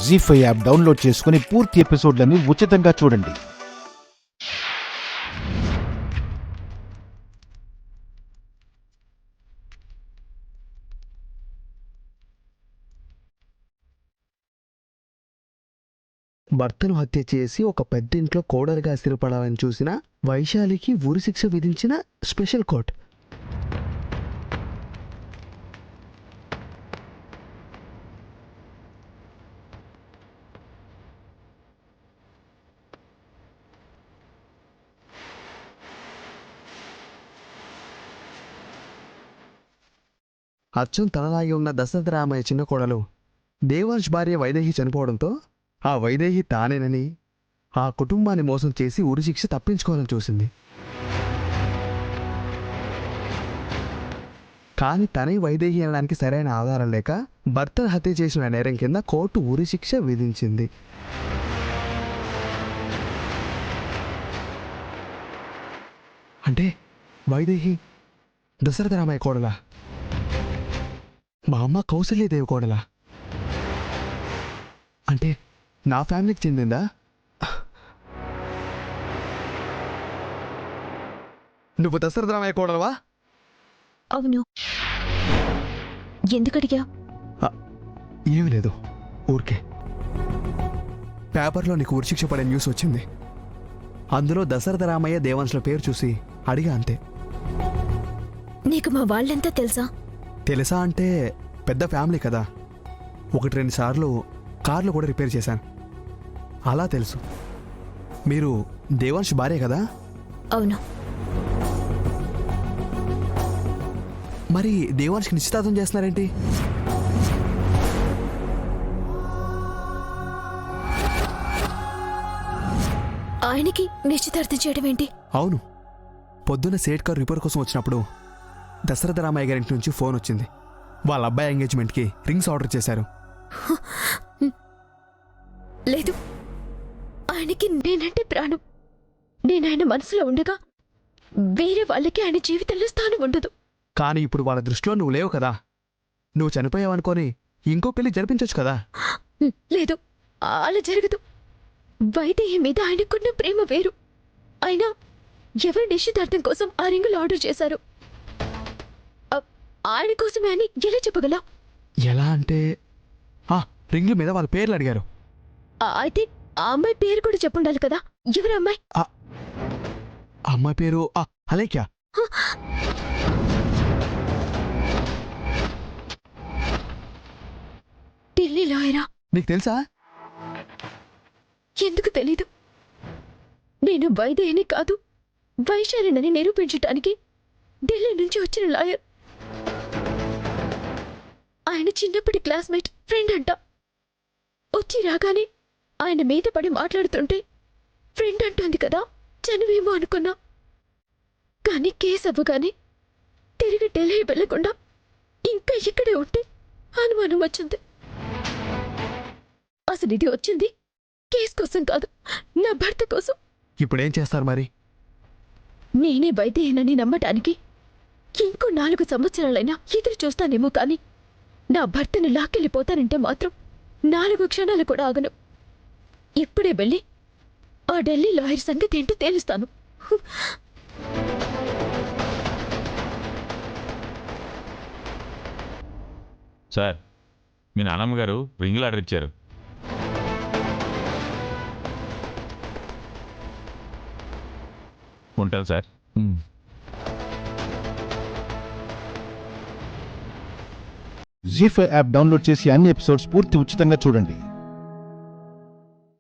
జీ5 app download చేసుకుని పూర్తి ఎపిసోడ్లను ఉచితంగా చూడండి. భర్తను హత్య చేసి ఒక పెద్ద ఇంట్లో కోడలుగా స్థిరపడాలని చూసిన వైశాలికి ఉరిశిక్ష విధించిన స్పెషల్ కోర్ట్. అచ్చం తనలాగి ఉన్న దశరథ రామయ్య చిన్న కోడలు దేవాంశ్ భార్య వైదేహి చనిపోవడంతో ఆ వైదేహి తానేనని ఆ కుటుంబాన్ని మోసం చేసి ఉరిశిక్ష తప్పించుకోవాలని చూసింది. కానీ తనే వైదేహి అనడానికి సరైన ఆధారం లేక భర్తను హత్య చేసిన నేరం కింద కోర్టు ఉరిశిక్ష విధించింది. అంటే వైదేహి దశరథ రామయ్య కోడలా? మా అమ్మ కౌసల్యదేవి కోడలా? అంటే నా ఫ్యామిలీకి చెందిందా? నువ్వు దశరథ రామయ్య కోడలవా? అవును. ఎందుకడిగా? ఏమీ లేదు, ఊరికే పేపర్లో నీకు ఉరిశిక్ష పడే న్యూస్ వచ్చింది. అందులో దశరథ రామయ్య దేవాంశుల పేరు చూసి అడిగా, అంతే. నీకు మా వాళ్ళంతా తెలుసా? తెలుసా అంటే పెద్ద ఫ్యామిలీ కదా, 1-2 సార్లు కార్లు కూడా రిపేర్ చేశాను, అలా తెలుసు. మీరు దేవాంశ్ భార్య కదా? అవును. మరి దేవాంశ్కి నిశ్చితార్థం చేస్తున్నారేంటి? ఆయనకి నిశ్చితార్థం చేయడం ఏంటి? అవును, పొద్దున్న సేట్ కార్ రిపేర్ కోసం వచ్చినప్పుడు దశరథ రామయ్య గారింటి నుంచి ఫోన్ వచ్చింది. వాళ్ళ అబ్బాయి ఎంగేజ్మెంట్కి రింగ్స్ ఆర్డర్ చేశారు. లేదు, ఆయనకి నేనంటే ప్రాణం. నేను ఆయన మనసులో ఉండగా వేరే వాళ్ళకి ఆయన జీవితంలో స్థానం ఉండదు. కానీ ఇప్పుడు వాళ్ళ దృష్టిలో నువ్వు లేవు కదా, నువ్వు చనిపోయావనుకొని ఇంకో పెళ్లి జరిపించవచ్చు కదా. లేదు, అలా జరగదు. వైదేహి మీద ఆయనకున్న ప్రేమ వేరు. ఆయన ఎవరి నిశ్చితార్థం కోసం ఆ రింగులు ఆర్డర్ చేశారు, ఆయన కోసమే అని ఎలా చెప్పగలా? ఎలా అంటే రింగుల మీద వాళ్ళ పేర్లు అడిగారు. అయితే ఆ అమ్మాయి పేరు కూడా చెప్పుండాలి కదా. ఎవరు అమ్మాయి? అమ్మాయి పేరు అలేఖ్య. ఢిల్లీ లాయరా? నీకు తెలుసా? ఎందుకు తెలీదు? నేను వైదేహిని కాదు, వైశాలినని నిరూపించటానికి ఢిల్లీ నుంచి వచ్చిన లాయర్. ఆయన చిన్నప్పటి క్లాస్మేట్, ఫ్రెండ్ అంట. వచ్చి రాగానే ఆయన మీద పడి మాట్లాడుతుంటే ఫ్రెండ్ అంటుంది కదా, చనువేమో అనుకున్నా. కానీ కేసు అవ్వగానే తిరిగి ఢిల్లీ వెళ్లకుండా ఇంకా ఇక్కడే ఉంటే అనుమానం వచ్చింది. అసలు ఇది వచ్చింది కేసు కోసం కాదు, నా భర్త కోసం. ఇప్పుడేం చేస్తారు మరి? నేనే వైదేహినని నమ్మటానికి ఇంకో 4 సంవత్సరాలైనా ఎదురు చూస్తానేమో, కానీ నా భర్తను లాక్కెళ్ళిపోతానంటే మాత్రం 4 క్షణాలు కూడా ఆగను. ఇప్పుడే వెళ్ళి ఆ ఢిల్లీ లాయర్ సంగతి ఏంటో తేలుస్తాను. సార్, మీ నాన్నమ్మ గారు రింగులు ఆర్డర్ ఇచ్చారు. ఉంటాను సార్. జీ5 యాప్ డౌన్లోడ్ చేసి అన్ని ఎపిసోడ్స్ పూర్తి ఉచితంగా చూడండి.